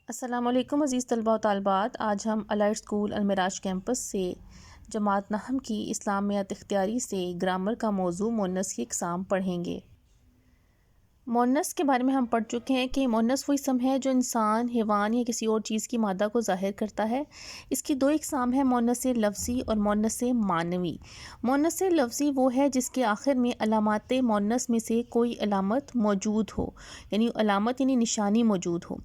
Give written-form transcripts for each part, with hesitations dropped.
السلام علیکم عزیز طلباء و طالبات، آج ہم الائٹ اسکول المراج کیمپس سے جماعت نحم کی اسلامیات اختیاری سے گرامر کا موضوع مؤنث کی اقسام پڑھیں گے۔ مؤنث کے بارے میں ہم پڑھ چکے ہیں کہ مؤنث وہ اسم ہے جو انسان، حیوان یا کسی اور چیز کی مادہ کو ظاہر کرتا ہے۔ اس کی دو اقسام ہیں، مؤنث لفظی اور مؤنث معنوی۔ مؤنث لفظی وہ ہے جس کے آخر میں علامات مؤنث میں سے کوئی علامت موجود ہو، یعنی علامت یعنی نشانی موجود ہو۔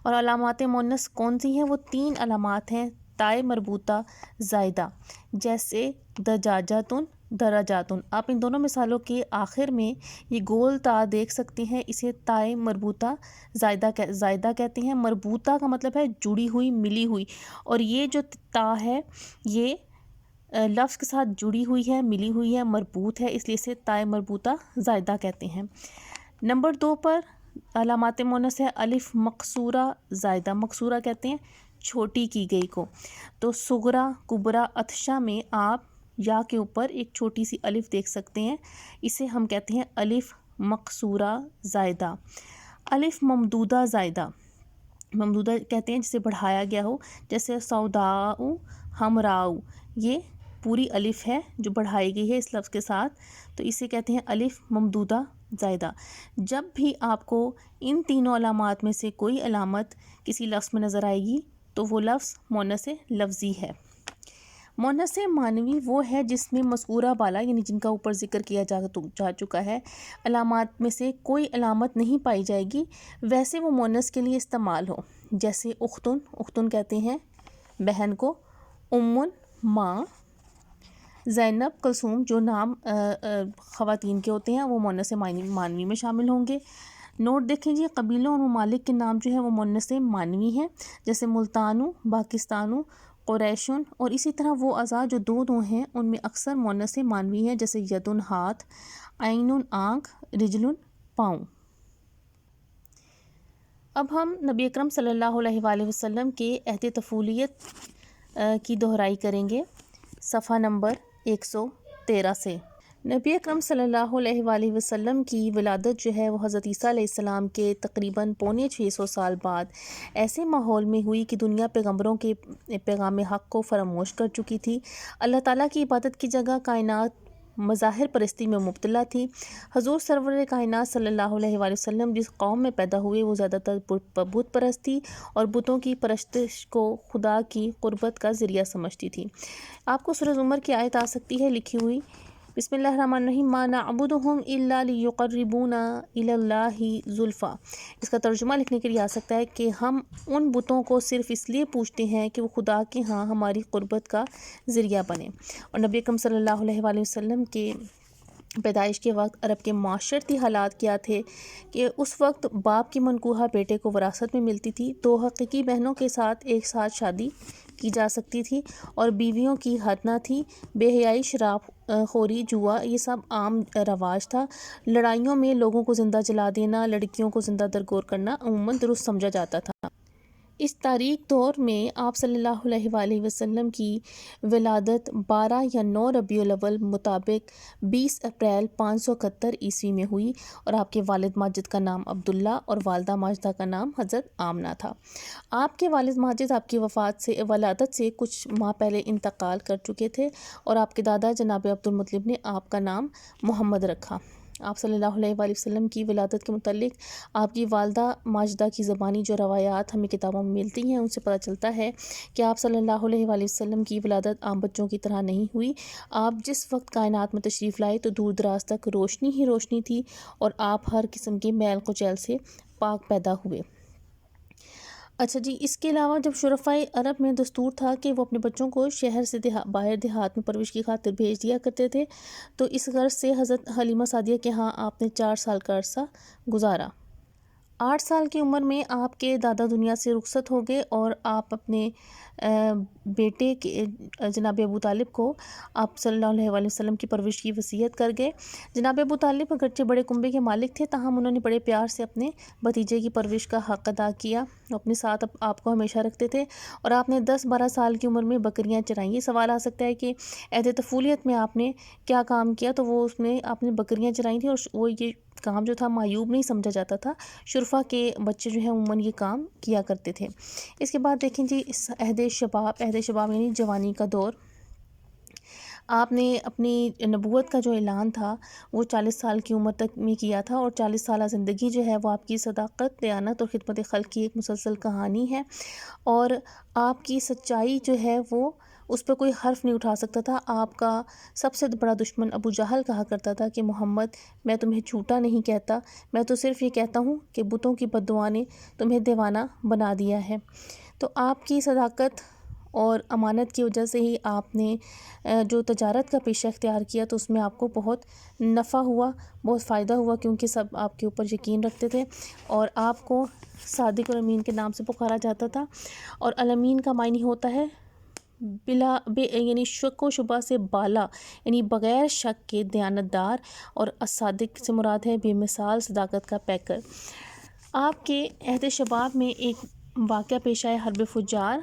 اور علامات مؤنث کون سی ہیں؟ وہ تین علامات ہیں، تائے مربوطہ زائدہ، جیسے دجاجاتن، دراجاتن۔ آپ ان دونوں مثالوں کے آخر میں یہ گول تا دیکھ سکتے ہیں، اسے تائے مربوطہ زائدہ کہتے ہیں۔ مربوطہ کا مطلب ہے جڑی ہوئی، ملی ہوئی، اور یہ جو تا ہے یہ لفظ کے ساتھ جڑی ہوئی ہے، ملی ہوئی ہے، مربوط ہے، اس لیے اسے تائے مربوطہ زائدہ کہتے ہیں۔ نمبر 2 پر علامات مؤنث ہے الف مقصورہ زائدہ۔ مقصورہ کہتے ہیں چھوٹی کی گئی کو، تو صغرا، کبرا، اتھشا میں آپ یا کے اوپر ایک چھوٹی سی الف دیکھ سکتے ہیں، اسے ہم کہتے ہیں الف مقصورہ زائدہ۔ الف ممدودہ زائدہ، ممدودہ کہتے ہیں جسے بڑھایا گیا ہو، جیسے سوداؤ، ہمراؤ، یہ پوری الف ہے جو بڑھائی گئی ہے اس لفظ کے ساتھ، تو اسے کہتے ہیں الف ممدودہ زائدہ۔ جب بھی آپ کو ان تینوں علامات میں سے کوئی علامت کسی لفظ میں نظر آئے گی تو وہ لفظ مؤنث لفظی ہے۔ مؤنث معنوی وہ ہے جس میں مذکورہ بالا، یعنی جن کا اوپر ذکر کیا جا چکا ہے، علامات میں سے کوئی علامت نہیں پائی جائے گی، ویسے وہ مؤنث کے لیے استعمال ہو، جیسے اختن، اختن کہتے ہیں بہن کو، امن ماں، زینب، کلثوم، جو نام خواتین کے ہوتے ہیں وہ مؤنث معنوی میں شامل ہوں گے۔ نوٹ دیکھیں جی، قبیلوں اور ممالک کے نام جو ہیں وہ مؤنث معنوی ہیں، جیسے ملتانو، پاکستانو، قریشن، اور اسی طرح وہ اعضاء جو دو ہیں ان میں اکثر مؤنث معنوی ہیں، جیسے یدن ہاتھ، عین آنکھ، رجل پاؤں۔ اب ہم نبی اکرم صلی اللہ علیہ وآلہ وسلم کے عہد طفولیت کی دہرائی کریں گے، صفحہ نمبر 113 سے۔ نبی اکرم صلی اللہ علیہ وآلہ وسلم کی ولادت جو ہے وہ حضرت عیسیٰ علیہ السلام کے تقریباً 650 سال بعد ایسے ماحول میں ہوئی کہ دنیا پیغمبروں کے پیغام حق کو فراموش کر چکی تھی۔ اللہ تعالیٰ کی عبادت کی جگہ کائنات مظاہر پرستی میں مبتلا تھی۔ حضور سرور کائنات صلی اللہ علیہ وآلہ وسلم جس قوم میں پیدا ہوئے وہ زیادہ تر بت پرستی اور بتوں کی پرستش کو خدا کی قربت کا ذریعہ سمجھتی تھی۔ آپ کو سورہ زمر کی آیت آ سکتی ہے لکھی ہوئی، بسم اللہ الرحمن الرحیم، ما نعبدہم الا لیقربونا الی اللہ زلفیٰ۔ اس کا ترجمہ لکھنے کے لیے آ سکتا ہے کہ ہم ان بتوں کو صرف اس لیے پوجتے ہیں کہ وہ خدا کے ہاں ہماری قربت کا ذریعہ بنے۔ اور نبی اکرم صلی اللہ علیہ وآلہ وسلم کے پیدائش کے وقت عرب کے معاشرتی حالات کیا تھے کہ اس وقت باپ کی منکوحہ بیٹے کو وراثت میں ملتی تھی، تو حقیقی بہنوں کے ساتھ ایک ساتھ شادی کی جا سکتی تھی، اور بیویوں کی حد نہ تھی۔ بے حیائی، شراب خوری، جوا، یہ سب عام رواج تھا۔ لڑائیوں میں لوگوں کو زندہ جلا دینا، لڑکیوں کو زندہ درگور کرنا عموماً درست سمجھا جاتا تھا۔ اس تاریک دور میں آپ صلی اللہ علیہ وآلہ وسلم کی ولادت 12 یا 9 ربیع الاول مطابق 20 اپریل 571 عیسوی میں ہوئی، اور آپ کے والد ماجد کا نام عبداللہ اور والدہ ماجدہ کا نام حضرت آمنہ تھا۔ آپ کے والد ماجد آپ کی ولادت سے کچھ ماہ پہلے انتقال کر چکے تھے، اور آپ کے دادا جناب عبدالمطلب نے آپ کا نام محمد رکھا۔ آپ صلی اللہ علیہ وآلہ وسلم کی ولادت کے متعلق آپ کی والدہ ماجدہ کی زبانی جو روایات ہمیں کتابوں میں ملتی ہیں ان سے پتہ چلتا ہے کہ آپ صلی اللہ علیہ وآلہ وسلم کی ولادت عام بچوں کی طرح نہیں ہوئی۔ آپ جس وقت کائنات میں تشریف لائے تو دور دراز تک روشنی ہی روشنی تھی، اور آپ ہر قسم کے میل کچیل سے پاک پیدا ہوئے۔ اچھا جی، اس کے علاوہ جب شرفائے عرب میں دستور تھا کہ وہ اپنے بچوں کو شہر سے باہر دیہات میں پرورش کی خاطر بھیج دیا کرتے تھے، تو اس غرض سے حضرت حلیمہ سعدیہ کے ہاں آپ نے 4 سال کا عرصہ گزارا۔ 8 سال کی عمر میں آپ کے دادا دنیا سے رخصت ہو گئے، اور آپ اپنے بیٹے کے جناب ابو طالب کو آپ صلی اللہ علیہ وآلہ وسلم کی پرورش کی وصیت کر گئے۔ جناب ابو طالب اگرچہ بڑے کنبے کے مالک تھے، تاہم انہوں نے بڑے پیار سے اپنے بھتیجے کی پرورش کا حق ادا کیا، اپنے ساتھ آپ کو ہمیشہ رکھتے تھے، اور آپ نے 10-12 سال کی عمر میں بکریاں چرائیں۔ یہ سوال آ سکتا ہے کہ عہد طفولیت میں آپ نے کیا کام کیا، تو وہ اس میں آپ نے بکریاں چرائیں تھیں، اور وہ یہ کام جو تھا معیوب نہیں سمجھا جاتا تھا، شرفا کے بچے جو ہیں عموماً یہ کام کیا کرتے تھے۔ اس کے بعد دیکھیں جی عہد شباب یعنی جوانی کا دور، آپ نے اپنی نبوت کا جو اعلان تھا وہ 40 سال کی عمر تک میں کیا تھا، اور 40 سالہ زندگی جو ہے وہ آپ کی صداقت، دیانت اور خدمت خلق کی ایک مسلسل کہانی ہے، اور آپ کی سچائی جو ہے وہ اس پہ کوئی حرف نہیں اٹھا سکتا تھا۔ آپ کا سب سے بڑا دشمن ابو جہل کہا کرتا تھا کہ محمد میں تمہیں جھوٹا نہیں کہتا، میں تو صرف یہ کہتا ہوں کہ بتوں کی بد دعا نے تمہیں دیوانہ بنا دیا ہے۔ تو آپ کی صداقت اور امانت کی وجہ سے ہی آپ نے جو تجارت کا پیشہ اختیار کیا تو اس میں آپ کو بہت نفع ہوا، بہت فائدہ ہوا، کیونکہ سب آپ کے اوپر یقین رکھتے تھے اور آپ کو صادق اور امین کے نام سے پکارا جاتا تھا۔ اور الامین کا معنی ہوتا ہے یعنی شک و شبہ سے بالا، یعنی بغیر شک کے دیانتدار، اور الصادق سے مراد ہے بے مثال صداقت کا پیکر۔ آپ کے عہد شباب میں ایک واقعہ پیش آیا حرب فجار۔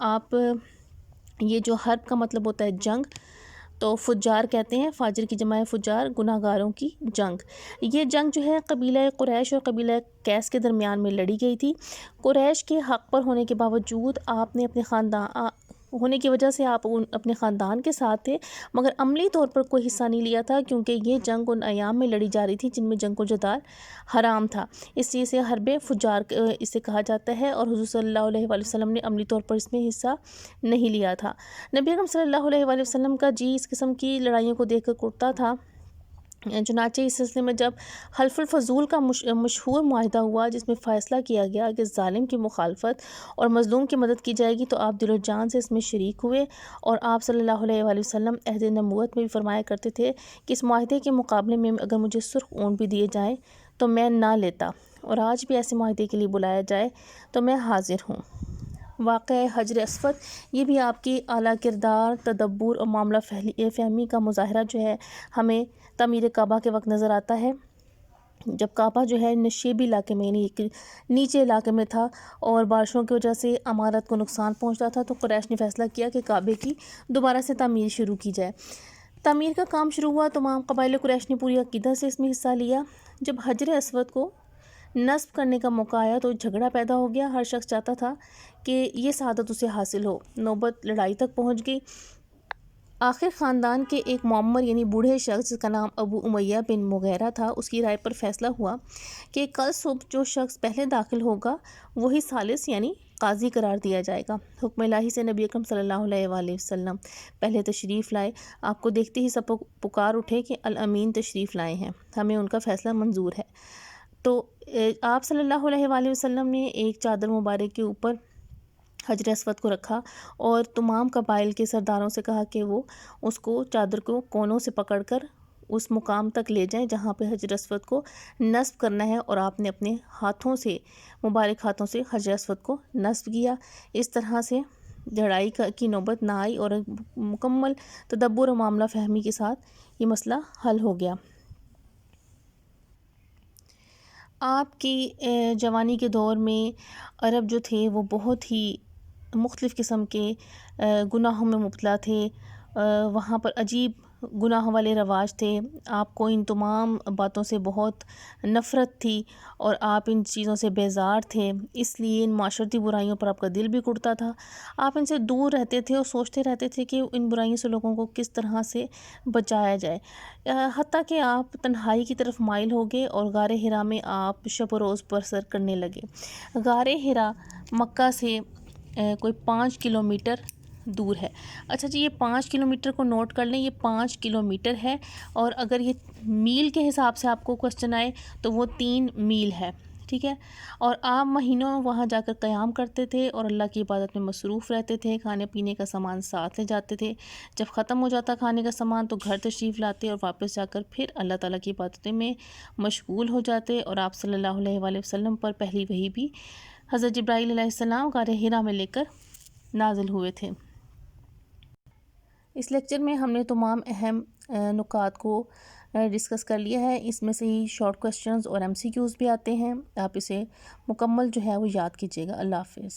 آپ یہ جو حرب کا مطلب ہوتا ہے جنگ، تو فجار کہتے ہیں، فاجر کی جمع ہے فجار، گناہ گاروں کی جنگ۔ یہ جنگ جو ہے قبیلہ قریش اور قبیلہ قیس کے درمیان میں لڑی گئی تھی۔ قریش کے حق پر ہونے کے باوجود آپ نے اپنے خاندان ہونے کی وجہ سے آپ اپنے خاندان کے ساتھ تھے، مگر عملی طور پر کوئی حصہ نہیں لیا تھا، کیونکہ یہ جنگ ان ایام میں لڑی جا رہی تھی جن میں جنگ و جدال حرام تھا، اس لیے اسے حرب فجار اسے کہا جاتا ہے، اور حضور صلی اللہ علیہ وآلہ وسلم نے عملی طور پر اس میں حصہ نہیں لیا تھا۔ نبی اکرم صلی اللہ علیہ وآلہ وسلم کا جی اس قسم کی لڑائیوں کو دیکھ کر کرتا تھا، چنانچہ اس سلسلے میں جب حلف الفضول کا مشہور معاہدہ ہوا، جس میں فیصلہ کیا گیا کہ ظالم کی مخالفت اور مظلوم کی مدد کی جائے گی، تو آپ دل و جان سے اس میں شریک ہوئے، اور آپ صلی اللہ علیہ وآلہ وسلم عہد نبوت میں بھی فرمایا کرتے تھے کہ اس معاہدے کے مقابلے میں اگر مجھے سرخ اونٹ بھی دیے جائیں تو میں نہ لیتا، اور آج بھی ایسے معاہدے کے لیے بلایا جائے تو میں حاضر ہوں۔ واقعہ حجر اسود، یہ بھی آپ کی اعلیٰ کردار، تدبر اور معاملہ فہمی کا مظاہرہ جو ہے ہمیں تعمیر کعبہ کے وقت نظر آتا ہے، جب کعبہ جو ہے نشیبی علاقے میں یعنی ایک نیچے علاقے میں تھا اور بارشوں کی وجہ سے عمارت کو نقصان پہنچتا تھا، تو قریش نے فیصلہ کیا کہ کعبے کی دوبارہ سے تعمیر شروع کی جائے۔ تعمیر کا کام شروع ہوا، تمام قبائل قریش نے پوری عقیدت سے اس میں حصہ لیا۔ جب حجر اسود کو نصب کرنے کا موقع آیا تو جھگڑا پیدا ہو گیا، ہر شخص چاہتا تھا کہ یہ سعادت اسے حاصل ہو، نوبت لڑائی تک پہنچ گئی۔ آخر خاندان کے ایک معمر یعنی بوڑھے شخص جس کا نام ابو امیہ بن مغیرہ تھا، اس کی رائے پر فیصلہ ہوا کہ کل صبح جو شخص پہلے داخل ہوگا وہی ثالث یعنی قاضی قرار دیا جائے گا۔ حکم الہی سے نبی اکرم صلی اللہ علیہ وآلہ وسلم پہلے تشریف لائے، آپ کو دیکھتے ہی سب پکار اٹھے کہ الامین تشریف لائے ہیں، ہمیں ان کا فیصلہ منظور ہے۔ تو آپ صلی اللہ علیہ وآلہ وسلم نے ایک چادر مبارک کے اوپر حجر اسود کو رکھا اور تمام قبائل کے سرداروں سے کہا کہ وہ اس کو چادر کو کونوں سے پکڑ کر اس مقام تک لے جائیں جہاں پہ حجر اسود کو نصب کرنا ہے، اور آپ نے اپنے ہاتھوں سے مبارک ہاتھوں سے حجر اسود کو نصب کیا۔ اس طرح سے لڑائی کی نوبت نہ آئی اور مکمل تدبر و معاملہ فہمی کے ساتھ یہ مسئلہ حل ہو گیا۔ آپ کی جوانی کے دور میں عرب جو تھے وہ بہت ہی مختلف قسم کے گناہوں میں مبتلا تھے، وہاں پر عجیب گناہوں والے رواج تھے، آپ کو ان تمام باتوں سے بہت نفرت تھی اور آپ ان چیزوں سے بیزار تھے، اس لیے ان معاشرتی برائیوں پر آپ کا دل بھی کڑتا تھا، آپ ان سے دور رہتے تھے اور سوچتے رہتے تھے کہ ان برائیوں سے لوگوں کو کس طرح سے بچایا جائے، حتیٰ کہ آپ تنہائی کی طرف مائل ہو گئے اور غار حرا میں آپ شب و روز بسر کرنے لگے۔ غار حرا مکہ سے کوئی 5 کلومیٹر دور ہے۔ اچھا جی، یہ 5 کلومیٹر کو نوٹ کر لیں، یہ 5 کلومیٹر ہے، اور اگر یہ میل کے حساب سے آپ کو کوسچن آئے تو وہ 3 میل ہے، ٹھیک ہے۔ اور آپ مہینوں وہاں جا کر قیام کرتے تھے اور اللہ کی عبادت میں مصروف رہتے تھے، کھانے پینے کا سامان ساتھ لے جاتے تھے، جب ختم ہو جاتا کھانے کا سامان تو گھر تشریف لاتے اور واپس جا کر پھر اللہ تعالیٰ کی عبادتیں میں مشغول ہو جاتے، اور آپ صلی اللہ علیہ وآلہ وسلم پر پہلی وحی بھی حضرت جبرائیل علیہ السلام غار حرا میں لے کر نازل ہوئے تھے۔ اس لیکچر میں ہم نے تمام اہم نکات کو ڈسکس کر لیا ہے، اس میں سے ہی شارٹ کوسچنز اور MCQs بھی آتے ہیں، آپ اسے مکمل جو ہے وہ یاد کیجیے گا۔ اللہ حافظ۔